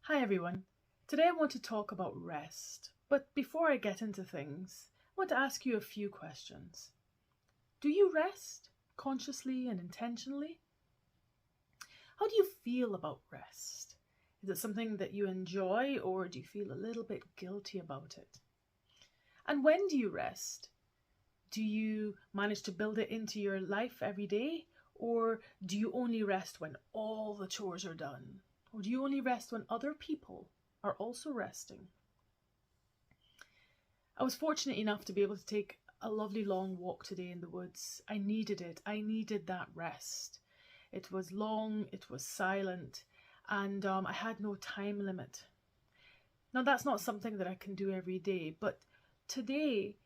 Hi everyone. Today I want to talk about rest. But before I get into things, I want to ask you a few questions. Do you rest consciously and intentionally? How do you feel about rest? Is it something that you enjoy or do you feel a little bit guilty about it? And when do you rest? Do you manage to build it into your life every day? Or do you only rest when all the chores are done? Or do you only rest when other people are also resting? I was fortunate enough to be able to take a lovely long walk today in the woods. I needed it. I needed that rest. It was long, it was silent, and I had no time limit. Now, that's not something that I can do every day, but today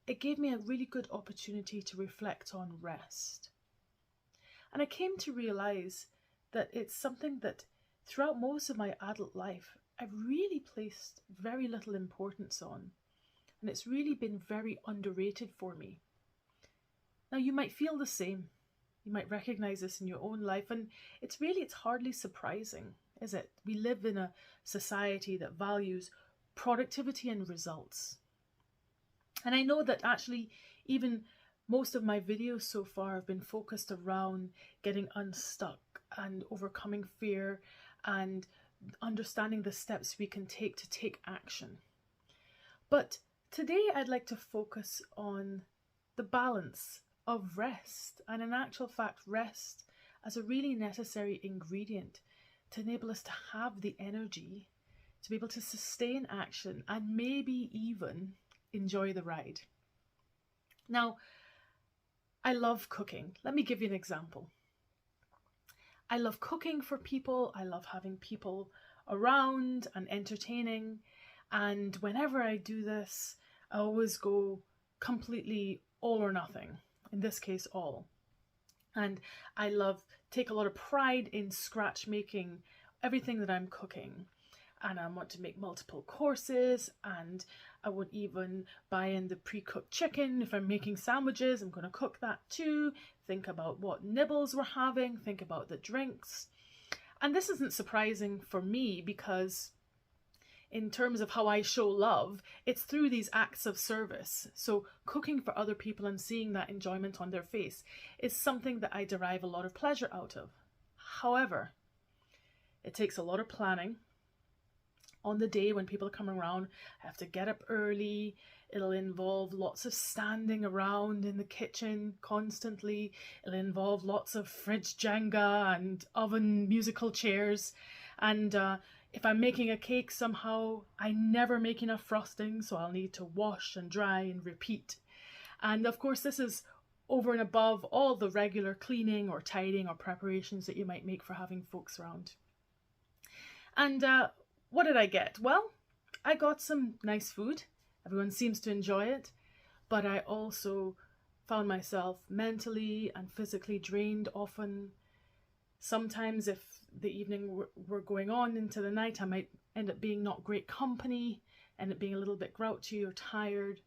it gave me a really good opportunity to reflect on rest. And I came to realize that it's something that throughout most of my adult life, I've really placed very little importance on, and it's really been very underrated for me. Now, you might feel the same. You might recognize this in your own life, and it's hardly surprising, is it? We live in a society that values productivity and results. And I know that actually even most of my videos so far have been focused around getting unstuck and overcoming fear and understanding the steps we can take to take action. But today I'd like to focus on the balance of rest, and in actual fact, rest as a really necessary ingredient to enable us to have the energy to be able to sustain action and maybe even enjoy the ride. Now, I love cooking. Let me give you an example. I love cooking for people. I love having people around and entertaining. And whenever I do this, I always go completely all or nothing. In this case, all. And I take a lot of pride in scratch making everything that I'm cooking. And I want to make multiple courses, and I would even buy in the pre-cooked chicken. If I'm making sandwiches, I'm going to cook that too. Think about what nibbles we're having, think about the drinks. And this isn't surprising for me because in terms of how I show love, it's through these acts of service. So cooking for other people and seeing that enjoyment on their face is something that I derive a lot of pleasure out of. However, it takes a lot of planning. On the day when people come around, I have to get up early. It'll involve lots of standing around in the kitchen constantly. It'll involve lots of fridge Jenga and oven musical chairs. And if I'm making a cake somehow, I never make enough frosting, so I'll need to wash and dry and repeat. And of course, this is over and above all the regular cleaning or tidying or preparations that you might make for having folks around. And what did I get? Well, I got some nice food. Everyone seems to enjoy it. But I also found myself mentally and physically drained often. Sometimes if the evening were going on into the night, I might end up being not great company, end up being a little bit grouchy or tired.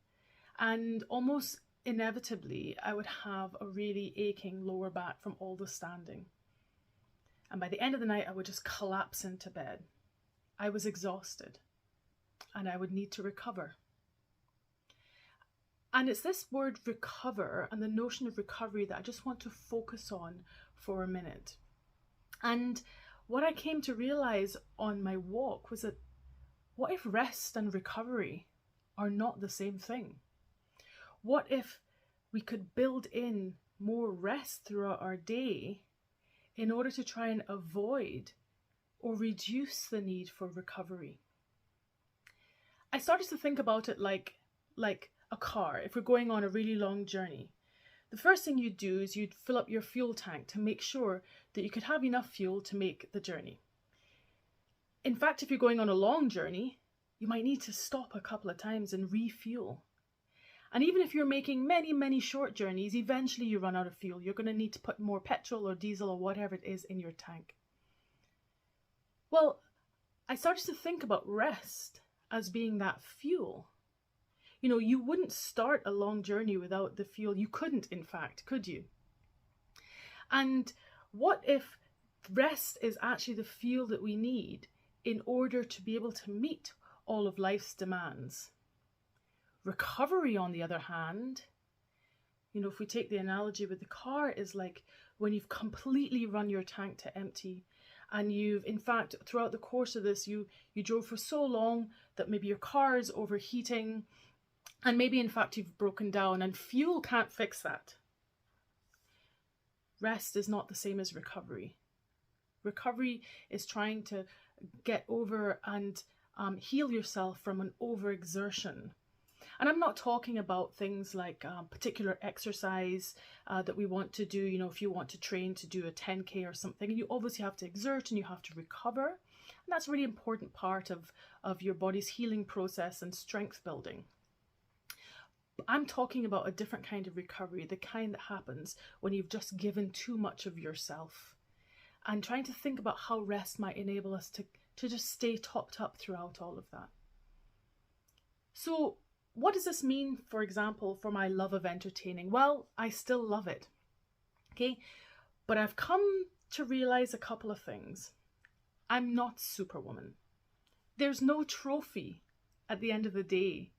And almost inevitably, I would have a really aching lower back from all the standing. And by the end of the night, I would just collapse into bed. I was exhausted and I would need to recover. And it's this word recover and the notion of recovery that I just want to focus on for a minute. And what I came to realize on my walk was that what if rest and recovery are not the same thing? What if we could build in more rest throughout our day in order to try and avoid or reduce the need for recovery? I started to think about it like a car. If we're going on a really long journey, the first thing you'd do is you'd fill up your fuel tank to make sure that you could have enough fuel to make the journey. In fact, if you're going on a long journey, you might need to stop a couple of times and refuel. And even if you're making many short journeys, eventually you run out of fuel. You're going to need to put more petrol or diesel or whatever it is in your tank. Well, I started to think about rest as being that fuel. You know, you wouldn't start a long journey without the fuel. You couldn't, in fact, could you? And what if rest is actually the fuel that we need in order to be able to meet all of life's demands. Recovery, on the other hand, if we take the analogy with the car, is like when you've completely run your tank to empty, and you've, in fact, throughout the course of this, you drove for so long that maybe your car is overheating, and maybe, in fact, you've broken down, and fuel can't fix that. Rest is not the same as recovery. Recovery is trying to get over and heal yourself from an overexertion. And I'm not talking about things like particular exercise that we want to do. If you want to train to do a 10K or something, you obviously have to exert and you have to recover. And that's a really important part of your body's healing process and strength building. But I'm talking about a different kind of recovery, the kind that happens when you've just given too much of yourself, and trying to think about how rest might enable us to just stay topped up throughout all of that. So what does this mean, for example, for my love of entertaining? Well, I still love it, okay? But I've come to realize a couple of things. I'm not Superwoman. There's no trophy at the end of the day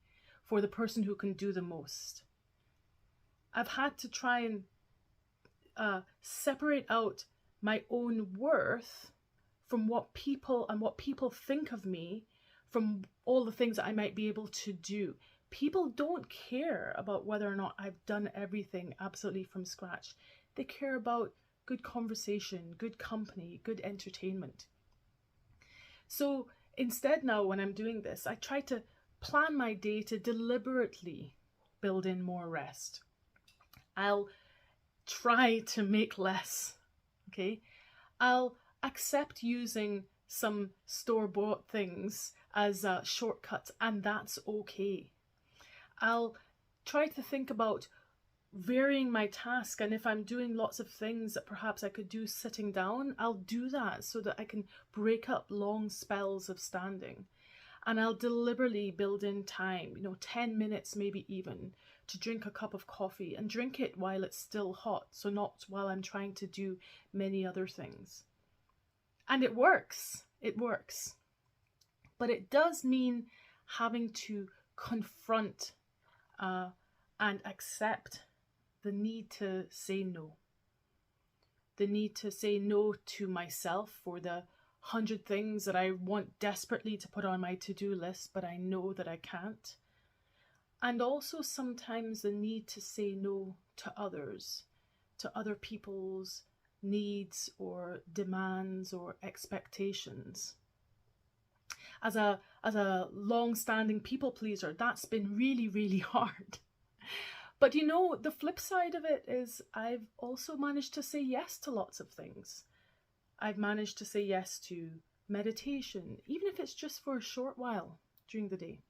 for the person who can do the most. I've had to try and separate out my own worth from what people think of me, from all the things that I might be able to do. People don't care about whether or not I've done everything absolutely from scratch. They care about good conversation, good company, good entertainment. So instead now, when I'm doing this, I try to plan my day to deliberately build in more rest. I'll try to make less, okay? I'll accept using some store-bought things as shortcuts, and that's okay. I'll try to think about varying my task, and if I'm doing lots of things that perhaps I could do sitting down, I'll do that so that I can break up long spells of standing. And I'll deliberately build in time, 10 minutes maybe even, to drink a cup of coffee, and drink it while it's still hot, so not while I'm trying to do many other things. And it works. But it does mean having to confront and accept the need to say no. The need to say no to myself for the 100 things that I want desperately to put on my to-do list, but I know that I can't. And also sometimes the need to say no to others, to other people's needs or demands or expectations. As a long-standing people pleaser, that's been really, really hard. But the flip side of it is I've also managed to say yes to lots of things. I've managed to say yes to meditation, even if it's just for a short while during the day.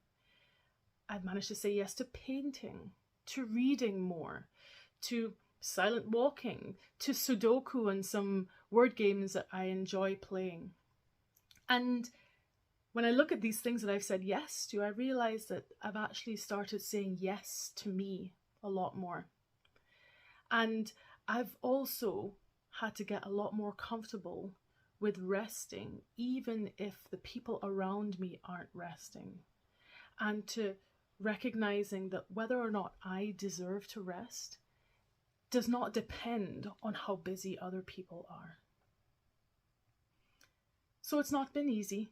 I've managed to say yes to painting, to reading more, to silent walking, to Sudoku and some word games that I enjoy playing. And when I look at these things that I've said yes to, I realize that I've actually started saying yes to me a lot more. And I've also had to get a lot more comfortable with resting, even if the people around me aren't resting. And to recognizing that whether or not I deserve to rest does not depend on how busy other people are. So it's not been easy.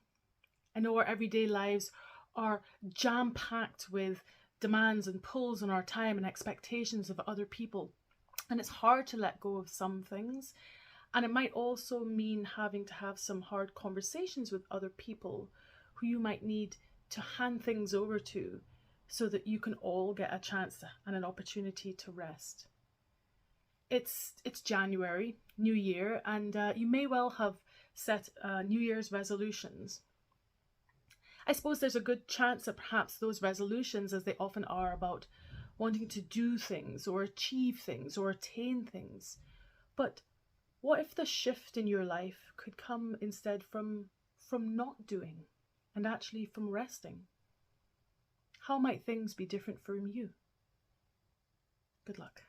I know our everyday lives are jam-packed with demands and pulls on our time and expectations of other people. And it's hard to let go of some things. And it might also mean having to have some hard conversations with other people who you might need to hand things over to so that you can all get a chance and an opportunity to rest. It's January, New Year, and you may well have set New Year's resolutions. I suppose there's a good chance that perhaps those resolutions, as they often are, about wanting to do things or achieve things or attain things. But what if the shift in your life could come instead from not doing and actually from resting? How might things be different from you? Good luck.